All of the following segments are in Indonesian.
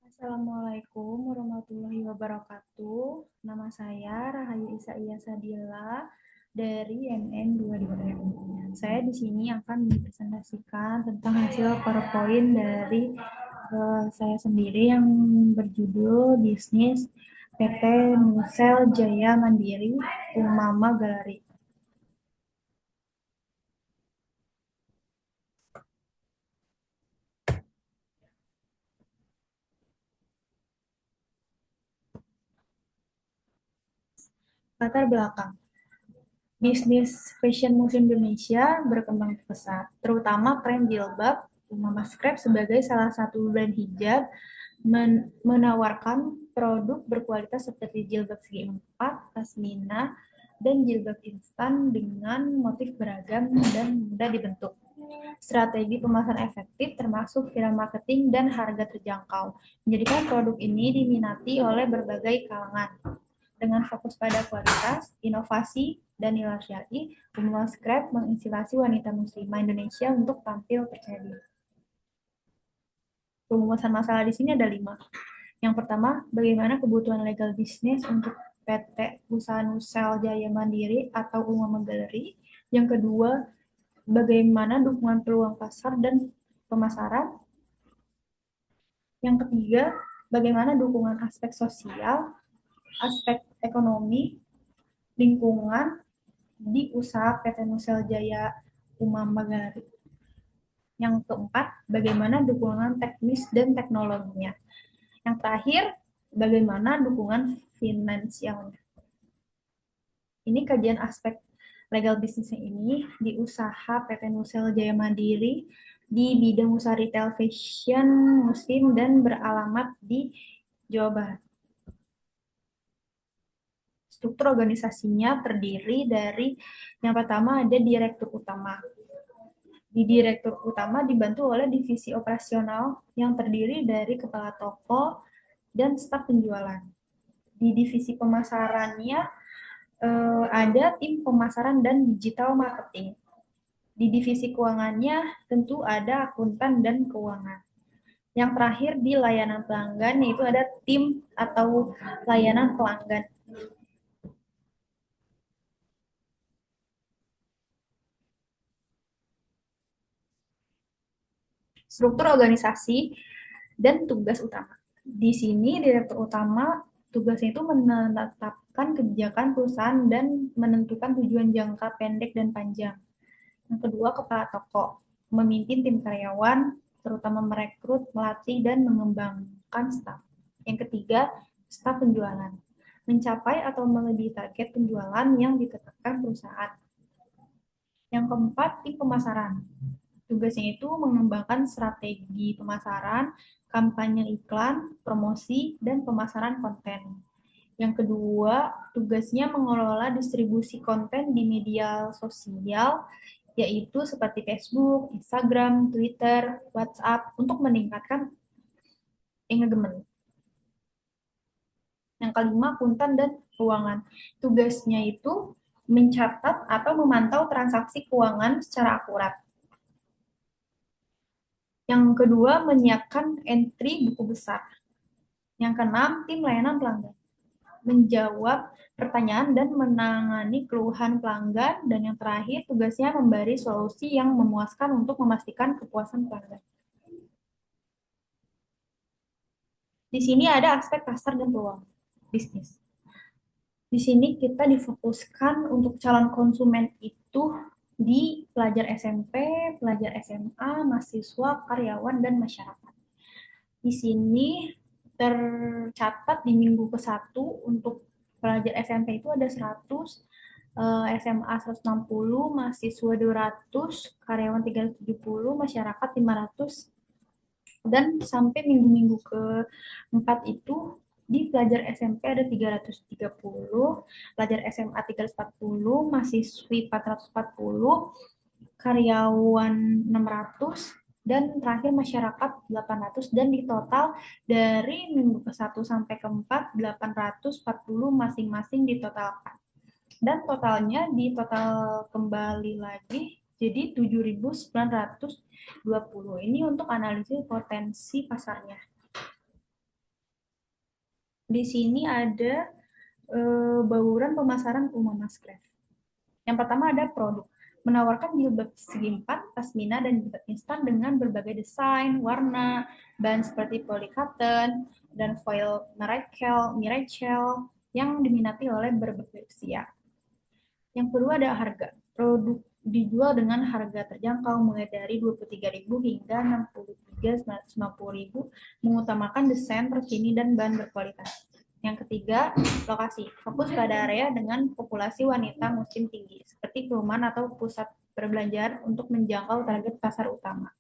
Assalamualaikum warahmatullahi wabarakatuh. Nama saya Rahayu Isaiah Sadila dari MN 22M. Saya di sini akan mempresentasikan tentang hasil PowerPoint dari saya sendiri yang berjudul Bisnis PT Nusel Jaya Mandiri Umama Galeri. Latar belakang. Bisnis fashion muslim Indonesia berkembang pesat, terutama tren jilbab. Mama Scrap sebagai salah satu brand hijab menawarkan produk berkualitas seperti jilbab segi empat, pasmina, dan jilbab instan dengan motif beragam dan mudah dibentuk. Strategi pemasaran efektif termasuk viral marketing dan harga terjangkau, menjadikan produk ini diminati oleh berbagai kalangan. Dengan fokus pada kualitas, inovasi, dan nilai syar'i, Umma Scrap menginspirasi wanita muslimah Indonesia untuk tampil percaya diri. Rumusan masalah di sini ada 5. Yang pertama, bagaimana kebutuhan legal bisnis untuk PT Usaha Nusel Jaya Mandiri atau Umama Galeri. Yang kedua, bagaimana dukungan peluang pasar dan pemasaran. Yang ketiga, bagaimana dukungan aspek sosial, aspek ekonomi, lingkungan di usaha PT Nusel Jaya Umama Galeri. Yang keempat, bagaimana dukungan teknis dan teknologinya. Yang terakhir, bagaimana dukungan finansialnya. Ini kajian aspek legal bisnisnya ini di usaha PT Nusel Jaya Mandiri di bidang usaha retail fashion muslim dan beralamat di Jawa Barat. Struktur organisasinya terdiri dari yang pertama ada direktur utama. Di direktur utama dibantu oleh divisi operasional yang terdiri dari kepala toko dan staf penjualan. Di divisi pemasarannya ada tim pemasaran dan digital marketing. Di divisi keuangannya tentu ada akuntan dan keuangan. Yang terakhir di layanan pelanggan yaitu ada tim atau layanan pelanggan. Struktur organisasi dan tugas utama. Di sini direktur utama tugasnya itu menetapkan kebijakan perusahaan dan menentukan tujuan jangka pendek dan panjang. Yang kedua, kepala toko memimpin tim karyawan, terutama merekrut, melatih, dan mengembangkan staf. Yang ketiga, staf penjualan mencapai atau melebihi target penjualan yang ditetapkan perusahaan. Yang keempat, tim pemasaran. Tugasnya itu mengembangkan strategi pemasaran, kampanye iklan, promosi, dan pemasaran konten. Yang kedua, tugasnya mengelola distribusi konten di media sosial, yaitu seperti Facebook, Instagram, Twitter, WhatsApp, untuk meningkatkan engagement. Yang kelima, akuntan dan keuangan. Tugasnya itu mencatat atau memantau transaksi keuangan secara akurat. Yang kedua, menyiapkan entry buku besar. Yang keenam, tim layanan pelanggan. Menjawab pertanyaan dan menangani keluhan pelanggan. Dan yang terakhir, tugasnya memberi solusi yang memuaskan untuk memastikan kepuasan pelanggan. Di sini ada aspek pasar dan peluang bisnis. Di sini kita difokuskan untuk calon konsumen itu di pelajar SMP, pelajar SMA, mahasiswa, karyawan, dan masyarakat. Di sini tercatat di minggu ke-1 untuk pelajar SMP itu ada 100, SMA 160, mahasiswa 200, karyawan 370, masyarakat 500, dan sampai minggu-minggu ke-4 itu di pelajar SMP ada 330, pelajar SMA 340, mahasiswi 440, karyawan 600, dan terakhir masyarakat 800, dan di total dari minggu ke-1 sampai ke-4 840 masing-masing ditotalkan. Dan totalnya di total kembali lagi jadi 7.920. Ini untuk analisis potensi pasarnya. Di sini ada bauran pemasaran rumah Mas Craft. Yang pertama ada produk. Menawarkan jilbab segi empat, pasmina, dan jilbab instan dengan berbagai desain, warna, bahan seperti polycotton, dan foil miracle yang diminati oleh berbagai usia. Yang kedua ada harga. Produk dijual dengan harga terjangkau mulai dari 23.000 hingga 63.950.000, mengutamakan desain terkini dan bahan berkualitas. Yang ketiga, lokasi. Fokus pada area dengan populasi wanita musim tinggi, seperti perumahan atau pusat perbelanjaan untuk menjangkau target pasar utama.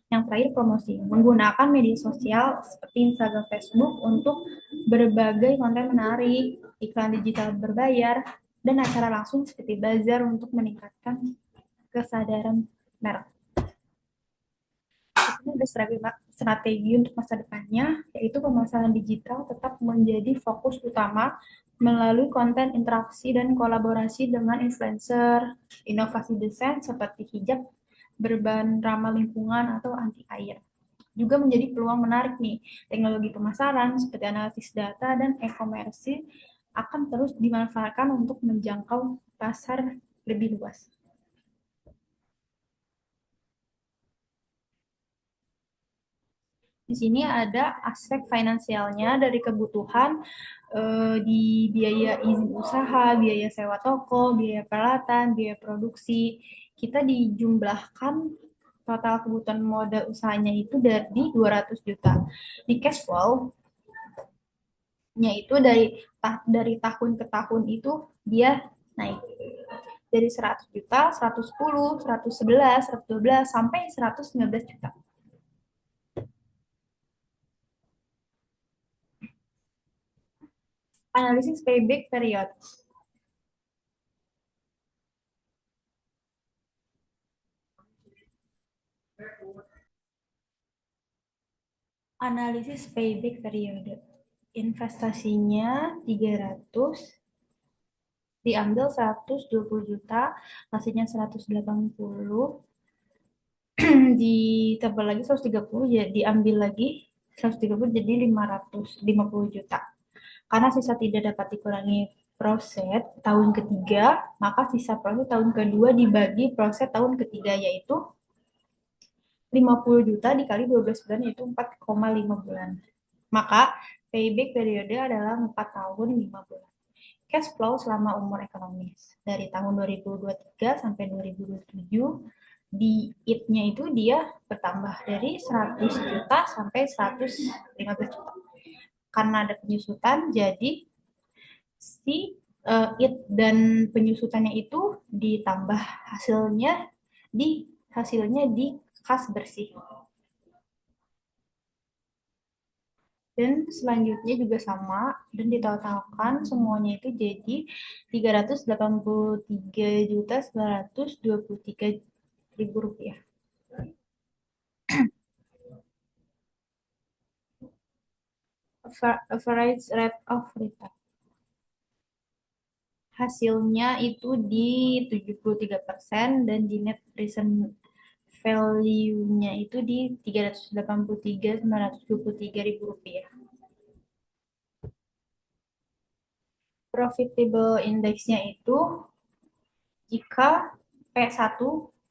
Yang terakhir, promosi. Menggunakan media sosial seperti Instagram, Facebook untuk berbagai konten menarik, iklan digital berbayar, dan acara langsung seperti bazar untuk meningkatkan kesadaran merek. Ini ada strategi untuk masa depannya, yaitu pemasaran digital tetap menjadi fokus utama melalui konten interaksi dan kolaborasi dengan influencer, inovasi desain seperti hijab berbahan ramah lingkungan atau anti air. Juga menjadi peluang menarik nih. Teknologi pemasaran seperti analisis data dan e-commerce akan terus dimanfaatkan untuk menjangkau pasar lebih luas. Di sini ada aspek finansialnya dari kebutuhan di biaya izin usaha, biaya sewa toko, biaya peralatan, biaya produksi. Kita dijumlahkan total kebutuhan modal usahanya itu dari 200 juta. Di cash flow-nya itu dari tahun ke tahun itu dia naik dari 100 juta, 110, 111, 112 sampai 119 juta. Analisis payback period. Analisis payback periode. Investasinya 300, diambil 120 juta, hasilnya 180, ditambah lagi 130, ya diambil lagi 130 jadi 550 juta. Karena sisa tidak dapat dikurangi proses tahun ketiga, maka sisa proses tahun kedua dibagi proses tahun ketiga, yaitu 50 juta dikali 12 bulan, yaitu 4,5 bulan. Maka payback periode adalah 4 tahun 5 bulan. Cash flow selama umur ekonomis dari tahun 2023 sampai 2027, di IT-nya itu dia bertambah dari 100 juta sampai 115 juta. Karena ada penyusutan, jadi si IT dan penyusutannya itu ditambah hasilnya di kas bersih. Dan selanjutnya juga sama, dan ditotalkan semuanya itu jadi 383.923.000 rupiah. Average rate of return hasilnya itu di 73%, dan di net present value-nya itu di 383.923.000 rupiah. Profitable index-nya itu jika P1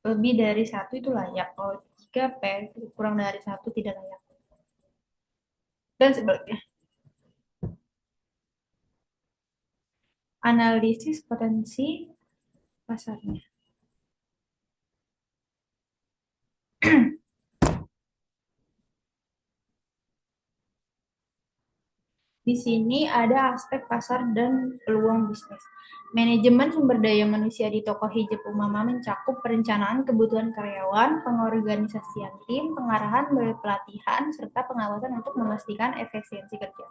lebih dari 1 itu layak. Kalau jika P kurang dari 1 tidak layak. Dan sebaliknya. Analisis potensi pasarnya. Di sini ada aspek pasar dan peluang bisnis. Manajemen sumber daya manusia di toko hijab Umama mencakup perencanaan kebutuhan karyawan, pengorganisasian tim, pengarahan pelatihan, serta pengawasan untuk memastikan efisiensi kerja.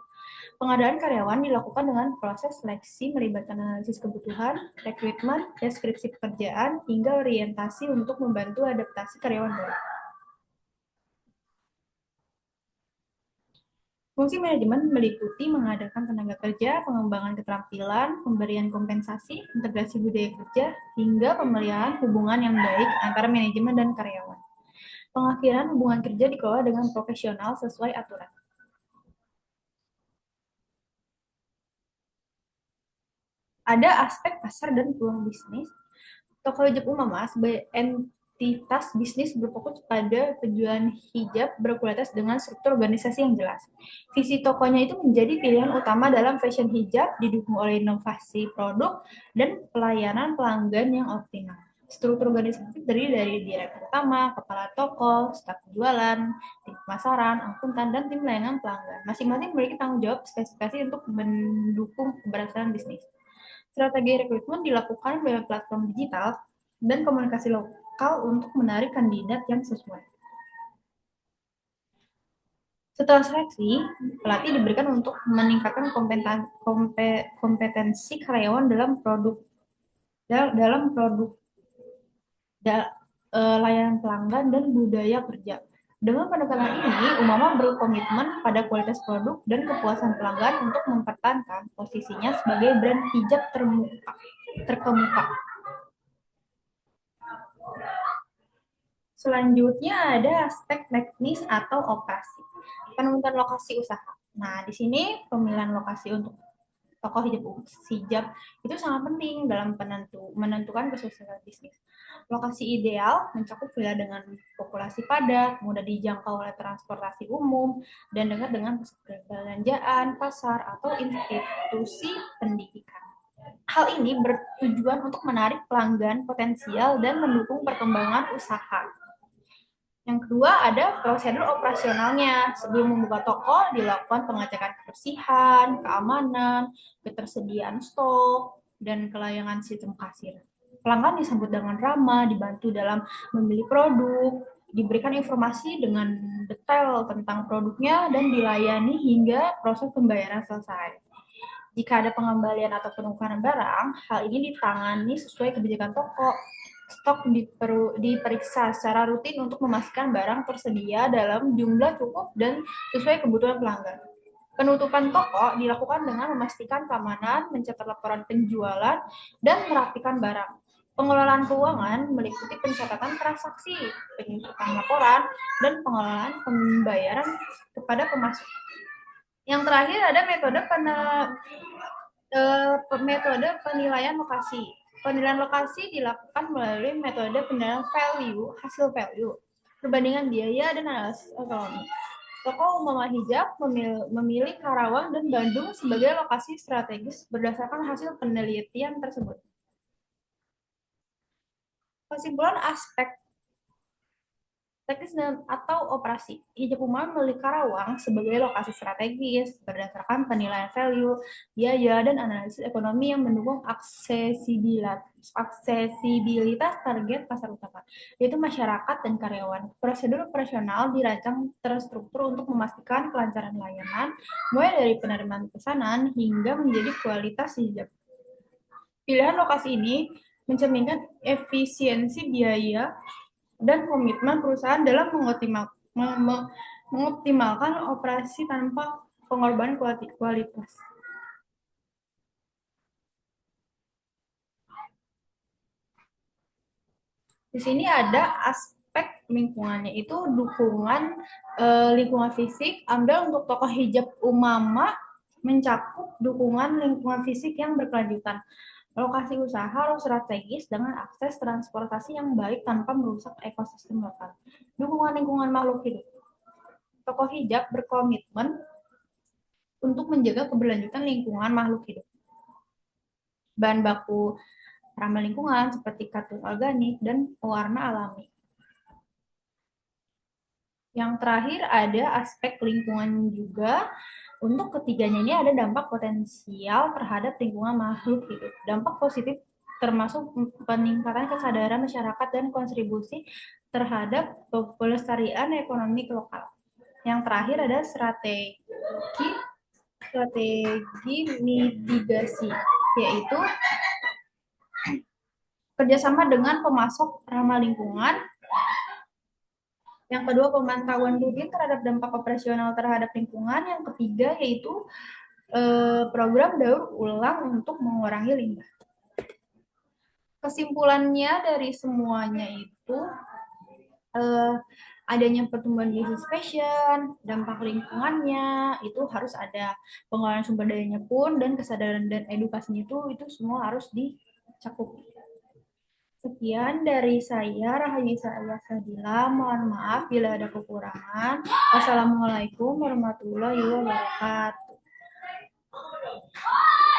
Pengadaan karyawan dilakukan dengan proses seleksi melibatkan analisis kebutuhan, rekrutmen, deskripsi pekerjaan, hingga orientasi untuk membantu adaptasi karyawan baru. Fungsi manajemen meliputi mengadakan tenaga kerja, pengembangan keterampilan, pemberian kompensasi, integrasi budaya kerja, hingga pemeliharaan hubungan yang baik antara manajemen dan karyawan. Pengakhiran hubungan kerja dikelola dengan profesional sesuai aturan. ada aspek pasar dan peluang bisnis. Toko hijab Umama sebagai entitas bisnis berfokus pada penjualan hijab berkualitas dengan struktur organisasi yang jelas. Visi tokonya itu menjadi pilihan utama dalam fashion hijab, didukung oleh inovasi produk dan pelayanan pelanggan yang optimal. Struktur organisasi terdiri dari direktur utama, kepala toko, staf penjualan, tim pemasaran, akuntan, dan tim layanan pelanggan. Masing-masing memiliki tanggung jawab spesifikasi untuk mendukung keberhasilan bisnis. Strategi rekrutmen dilakukan melalui platform digital dan komunikasi lokal untuk menarik kandidat yang sesuai. Setelah seleksi, pelatih diberikan untuk meningkatkan kompetensi karyawan dalam produk layanan pelanggan dan budaya kerja. Dengan pendekatan ini, Umama berkomitmen pada kualitas produk dan kepuasan pelanggan untuk mempertahankan posisinya sebagai brand hijab terkemuka. Selanjutnya ada aspek teknis atau operasi. Penentuan lokasi usaha. Nah, di sini pemilihan lokasi untuk toko hijab itu sangat penting dalam menentukan kesuksesan bisnis. Lokasi ideal mencakup wilayah dengan populasi padat, mudah dijangkau oleh transportasi umum, dan dekat dengan pusat perbelanjaan, pasar, atau institusi pendidikan. Hal ini bertujuan untuk menarik pelanggan potensial dan mendukung perkembangan usaha. Yang kedua ada prosedur operasionalnya. Sebelum membuka toko, dilakukan pengecekan kebersihan, keamanan, ketersediaan stok, dan kelayangan sistem kasir. Pelanggan disambut dengan ramah, dibantu dalam memilih produk, diberikan informasi dengan detail tentang produknya, dan dilayani hingga proses pembayaran selesai. Jika ada pengembalian atau penukaran barang, hal ini ditangani sesuai kebijakan toko. Stok diperiksa secara rutin untuk memastikan barang tersedia dalam jumlah cukup dan sesuai kebutuhan pelanggan. Penutupan toko dilakukan dengan memastikan keamanan, mencatat laporan penjualan, dan merapikan barang. Pengelolaan keuangan meliputi pencatatan transaksi, penyusutan laporan, dan pengelolaan pembayaran kepada pemasok. Yang terakhir ada metode penilaian lokasi. Penilaian lokasi dilakukan melalui metode penilaian hasil value, perbandingan biaya dan analisis ekonomi. Toko Umama Hijab memilih Karawang dan Bandung sebagai lokasi strategis berdasarkan hasil penelitian tersebut. Kesimpulan aspek teknis atau operasi. Hijab Umama memilih Karawang sebagai lokasi strategis berdasarkan penilaian value, biaya, dan analisis ekonomi yang mendukung aksesibilitas target pasar utama, yaitu masyarakat dan karyawan. Prosedur operasional dirancang terstruktur untuk memastikan kelancaran layanan, mulai dari penerimaan pesanan hingga menjadi kualitas hijab. Pilihan lokasi ini mencerminkan efisiensi biaya dan komitmen perusahaan dalam mengoptimalkan operasi tanpa pengorbanan kualitas. Di sini ada aspek lingkungannya, itu dukungan lingkungan fisik. Ambil untuk toko hijab Umama mencakup dukungan lingkungan fisik yang berkelanjutan. Lokasi usaha harus strategis dengan akses transportasi yang baik tanpa merusak ekosistem lokal. Dukungan lingkungan makhluk hidup. Toko hijab berkomitmen untuk menjaga keberlanjutan lingkungan makhluk hidup. Bahan baku ramah lingkungan seperti katun organik dan pewarna alami. Yang terakhir ada aspek lingkungan juga. Untuk ketiganya ini ada dampak potensial terhadap lingkungan makhluk hidup. Dampak positif termasuk peningkatan kesadaran masyarakat dan kontribusi terhadap pelestarian ekonomi lokal. Yang terakhir ada strategi mitigasi, yaitu kerjasama dengan pemasok ramah lingkungan. Yang kedua, pemantauan rutin terhadap dampak operasional terhadap lingkungan. Yang ketiga, yaitu program daur ulang untuk mengurangi limbah. Kesimpulannya dari semuanya itu, eh, adanya pertumbuhan bisnis fashion, dampak lingkungannya, itu harus ada pengelolaan sumber dayanya pun, dan kesadaran dan edukasinya itu semua harus dicakup. Sekian dari saya, Rahayu saya Sadila. Mohon maaf bila ada kekurangan. Wassalamualaikum warahmatullahi wabarakatuh.